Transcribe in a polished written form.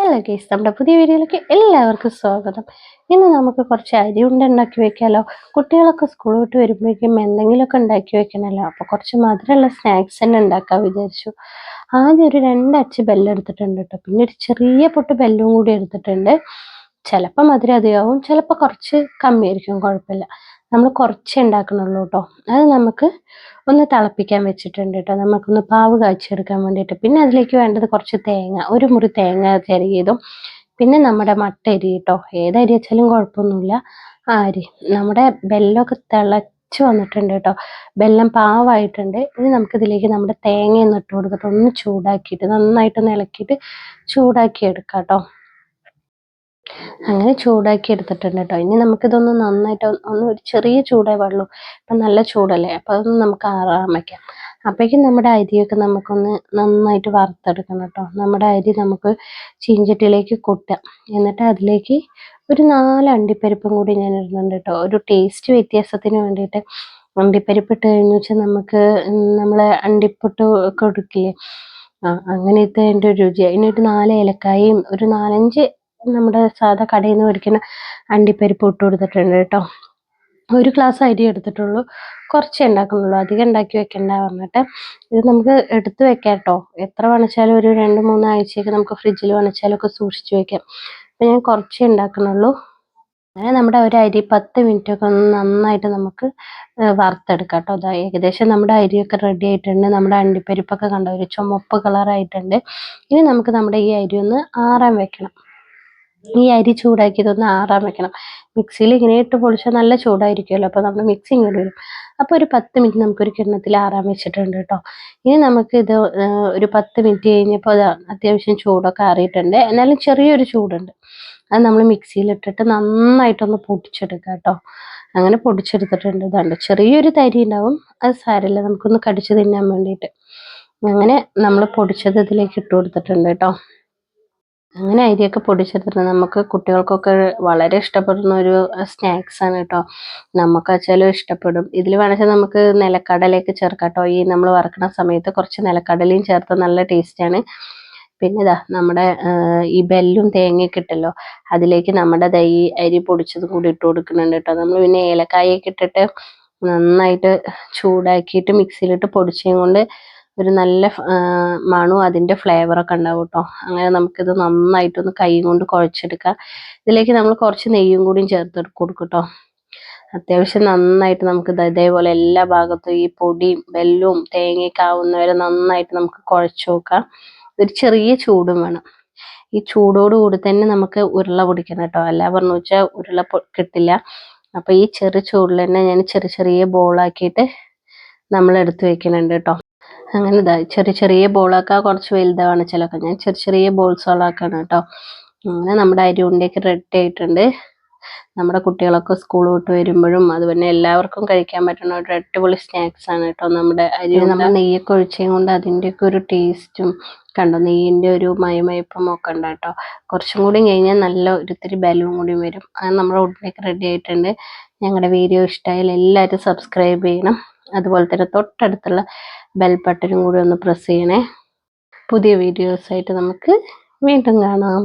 Hello guys, നമ്മുടെ പുതിയ വീഡിയോയിലേക്ക് എല്ലാവർക്കും സ്വാഗതം. ഇന്ന് നമുക്ക് കുറച്ച് അരി ഉണ്ട ഉണ്ടാക്കി വെക്കാമല്ലോ. കുട്ടികളൊക്കെ സ്കൂൾ വിട്ട് വരുമ്പോഴേക്കും എന്തെങ്കിലുമൊക്കെ ഉണ്ടാക്കി വെക്കണമല്ലോ. അപ്പോൾ കുറച്ച് മധുരമുള്ള സ്നാക്സ് തന്നെ ഉണ്ടാക്കാൻ വിചാരിച്ചു. ആദ്യം ഒരു 2 അച്ച് ബെല്ലം എടുത്തിട്ടുണ്ട് കേട്ടോ. പിന്നെ ഒരു ചെറിയ പൊട്ട് ബെല്ലും കൂടി എടുത്തിട്ടുണ്ട്. ചിലപ്പോൾ മധുരം അധികമാവും, ചിലപ്പോൾ കുറച്ച് കമ്മിയായിരിക്കും, കുഴപ്പമില്ല. നമ്മൾ കുറച്ചേ ഉണ്ടാക്കണുള്ളൂ കേട്ടോ. അത് നമുക്ക് ഒന്ന് തിളപ്പിക്കാൻ വെച്ചിട്ടുണ്ട് കേട്ടോ. നമുക്കൊന്ന് പാവ് കാച്ചിയെടുക്കാൻ വേണ്ടിയിട്ട്. പിന്നെ അതിലേക്ക് വേണ്ടത് കുറച്ച് തേങ്ങ, ഒരു മുറി തേങ്ങ ചിരകിയതും, പിന്നെ നമ്മുടെ മട്ട അരി കേട്ടോ. ഏതരി വെച്ചാലും കുഴപ്പമൊന്നുമില്ല. ആ അരി, നമ്മുടെ ബെല്ലമൊക്കെ തിളച്ച് വന്നിട്ടുണ്ട് കേട്ടോ. ബെല്ലം പാവായിട്ടുണ്ട്. ഇനി നമുക്കിതിലേക്ക് നമ്മുടെ തേങ്ങയൊന്ന് ഇട്ട് കൊടുത്തിട്ട് ഒന്ന് ചൂടാക്കിയിട്ട് നന്നായിട്ടൊന്ന് ഇളക്കിയിട്ട് ചൂടാക്കി എടുക്കാം കേട്ടോ. അങ്ങനെ ചൂടാക്കി എടുത്തിട്ടുണ്ട് കേട്ടോ. ഇനി നമുക്കിതൊന്ന് നന്നായിട്ട് ഒന്ന് ഒരു ചെറിയ ചൂടേ പാടുള്ളൂ. ഇപ്പം നല്ല ചൂടല്ലേ, അപ്പം അതൊന്ന് നമുക്ക് ആറാൻ വയ്ക്കാം. അപ്പോഴേക്കും നമ്മുടെ അരിയൊക്കെ നമുക്കൊന്ന് നന്നായിട്ട് വറുത്തെടുക്കണം കേട്ടോ. നമ്മുടെ അരി നമുക്ക് ചീഞ്ചട്ടിയിലേക്ക് കൊട്ടാം. എന്നിട്ട് അതിലേക്ക് ഒരു 4 അണ്ടിപ്പരിപ്പും കൂടി ഞാൻ ഇടുന്നുണ്ട് കേട്ടോ. ഒരു ടേസ്റ്റ് വ്യത്യാസത്തിന് വേണ്ടിയിട്ട്. അണ്ടിപ്പരിപ്പ് ഇട്ട് കഴിഞ്ഞു വെച്ചാൽ നമുക്ക് നമ്മൾ അണ്ടിപ്പൊട്ട് ഒക്കെ എടുക്കില്ലേ, അങ്ങനത്തെ അതിൻ്റെ ഒരു രുചി. അതിനൊരു 4 ഏലക്കായും ഒരു 4-5 നമ്മുടെ സാധാ കടയിൽ നിന്ന് മേടിക്കുന്ന അണ്ടിപ്പരിപ്പ് ഇട്ട് കൊടുത്തിട്ടുണ്ട് കേട്ടോ. ഒരു ഗ്ലാസ് അരി എടുത്തിട്ടുള്ളൂ, കുറച്ചേ ഉണ്ടാക്കുന്നുള്ളൂ, അധികം ഉണ്ടാക്കി വെക്കണ്ട പറഞ്ഞിട്ട്. ഇത് നമുക്ക് എടുത്ത് വെക്കാം കേട്ടോ. എത്ര വേണിച്ചാലും ഒരു 2-3 ആഴ്ചയൊക്കെ നമുക്ക് ഫ്രിഡ്ജിൽ വേണിച്ചാലൊക്കെ സൂക്ഷിച്ച് വെക്കാം. അപ്പം ഞാൻ കുറച്ചേ ഉണ്ടാക്കുന്നുള്ളൂ. അങ്ങനെ നമ്മുടെ ഒരു അരി 10 മിനിറ്റൊക്കെ ഒന്ന് നന്നായിട്ട് നമുക്ക് വറുത്തെടുക്കാം കേട്ടോ. അതാ ഏകദേശം നമ്മുടെ അരിയൊക്കെ റെഡി ആയിട്ടുണ്ട്. നമ്മുടെ അണ്ടിപ്പരിപ്പൊക്കെ കണ്ട ഒരു ചുമപ്പ് കളറായിട്ടുണ്ട്. ഇനി നമുക്ക് നമ്മുടെ ഈ അരി ഒന്ന് ആറാൻ വെക്കണം. ഈ അരി ചൂടാക്കിയതൊന്ന് ആറാൻ വെക്കണം. മിക്സിയിൽ ഇങ്ങനെ ഇട്ട് പൊളിച്ചാൽ നല്ല ചൂടായിരിക്കുമല്ലോ, അപ്പോൾ നമ്മൾ മിക്സി ഇങ്ങോട്ട് വരും. അപ്പോൾ ഒരു 10 മിനിറ്റ് നമുക്കൊരു കിണ്ണത്തിൽ ആറാൻ വെച്ചിട്ടുണ്ട് കേട്ടോ. ഇനി നമുക്കിത് ഒരു 10 മിനിറ്റ് കഴിഞ്ഞപ്പോൾ അത് അത്യാവശ്യം ചൂടൊക്കെ ആറിയിട്ടുണ്ട്. എന്നാലും ചെറിയൊരു ചൂടുണ്ട്. അത് നമ്മൾ മിക്സിയിലിട്ടിട്ട് നന്നായിട്ടൊന്ന് പൊടിച്ചെടുക്കാം കേട്ടോ. അങ്ങനെ പൊടിച്ചെടുത്തിട്ടുണ്ട്. ഇതുണ്ട്, ചെറിയൊരു തരി ഉണ്ടാവും, അത് സാരമില്ല, നമുക്കൊന്ന് കടിച്ച് തിന്നാൻ വേണ്ടിയിട്ട്. അങ്ങനെ നമ്മൾ പൊടിച്ചത് ഇതിലേക്ക് ഇട്ട് കൊടുത്തിട്ടുണ്ട് കേട്ടോ. അങ്ങനെ അരിയൊക്കെ പൊടിച്ചെടുത്തിട്ട് നമുക്ക് കുട്ടികൾക്കൊക്കെ വളരെ ഇഷ്ടപ്പെടുന്ന ഒരു സ്നാക്സ് ആണ് കേട്ടോ. നമുക്ക് വെച്ചാലും ഇഷ്ടപ്പെടും. ഇതിൽ വേണമെങ്കിൽ നമുക്ക് നിലക്കടലയൊക്കെ ചേർക്കാം കേട്ടോ. ഈ നമ്മൾ വറക്കുന്ന സമയത്ത് കുറച്ച് നിലക്കടലയും ചേർത്ത് നല്ല ടേസ്റ്റാണ്. പിന്നെ ഇതാ നമ്മുടെ ഈ ബെല്ലും തേങ്ങയൊക്കെ ഇട്ടല്ലോ, അതിലേക്ക് നമ്മുടെ ഈ അരി പൊടിച്ചത് കൂടി ഇട്ട് കൊടുക്കുന്നുണ്ട് കേട്ടോ. നമ്മൾ പിന്നെ ഏലക്കായൊക്കെ ഇട്ടിട്ട് നന്നായിട്ട് ചൂടാക്കിയിട്ട് മിക്സിയിലിട്ട് പൊടിച്ചതും കൊണ്ട് ഒരു നല്ല മണവും അതിൻ്റെ ഫ്ലേവറൊക്കെ ഉണ്ടാവും കേട്ടോ. അങ്ങനെ നമുക്കിത് നന്നായിട്ടൊന്ന് കൈ കൊണ്ട് കുഴച്ചെടുക്കാം. ഇതിലേക്ക് നമ്മൾ കുറച്ച് നെയ്യും കൂടിയും ചേർത്ത് കൊടുക്കും കേട്ടോ. അത്യാവശ്യം നന്നായിട്ട് നമുക്ക് ഇതേപോലെ എല്ലാ ഭാഗത്തും ഈ പൊടിയും ബെല്ലും തേങ്ങയൊക്കെ ആവുന്നവരെ നന്നായിട്ട് നമുക്ക് കുഴച്ച് നോക്കാം. ഒരു ചെറിയ ചൂടും വേണം. ഈ ചൂടോടുകൂടി തന്നെ നമുക്ക് ഉരുള പൊടിക്കണം കേട്ടോ. അല്ല പറഞ്ഞു വെച്ചാൽ ഉരുള കിട്ടില്ല. അപ്പോൾ ഈ ചെറിയ ചൂടിൽ തന്നെ ഞാൻ ചെറിയ ചെറിയ ബോളാക്കിയിട്ട് നമ്മൾ എടുത്ത് വെക്കുന്നുണ്ട് കേട്ടോ. അങ്ങനെ ഇതാ ചെറിയ ചെറിയ ബോളാക്കാൻ കുറച്ച് വലുതാണ് ചിലപ്പോൾ, ഞാൻ ചെറിയ ചെറിയ ബോൾസുകളാക്കാണ് കേട്ടോ. അങ്ങനെ നമ്മുടെ അരി ഉണ്ടയൊക്കെ റെഡി ആയിട്ടുണ്ട്. നമ്മുടെ കുട്ടികളൊക്കെ സ്കൂൾ വിട്ട് വരുമ്പോഴും അതുപോലെ എല്ലാവർക്കും കഴിക്കാൻ പറ്റുന്ന ഒരു അടിപൊളി സ്നാക്സ് ആണ് കേട്ടോ. നമ്മുടെ അരി നമ്മൾ നെയ്യൊക്കെ ഒഴിച്ചതും കൊണ്ട് അതിൻ്റെയൊക്കെ ഒരു ടേസ്റ്റും കണ്ടോ, നെയ്യിൻ്റെ ഒരു മയമയപ്പും ഒക്കെ ഉണ്ട് കേട്ടോ. കുറച്ചും കൂടി കഴിഞ്ഞാൽ നല്ല ഒരിത്തിരി ബലവും കൂടി വരും. അങ്ങനെ നമ്മുടെ ഉണ്ടയൊക്കെ റെഡി ആയിട്ടുണ്ട്. ഞങ്ങളുടെ വീഡിയോ ഇഷ്ടമായാൽ എല്ലാവരും സബ്സ്ക്രൈബ് ചെയ്യണം. അതുപോലെ തന്നെ തൊട്ടടുത്തുള്ള ബെൽ ബട്ടനും കൂടി ഒന്ന് പ്രസ് ചെയ്യണേ. പുതിയ വീഡിയോസായിട്ട് നമുക്ക് വീണ്ടും കാണാം.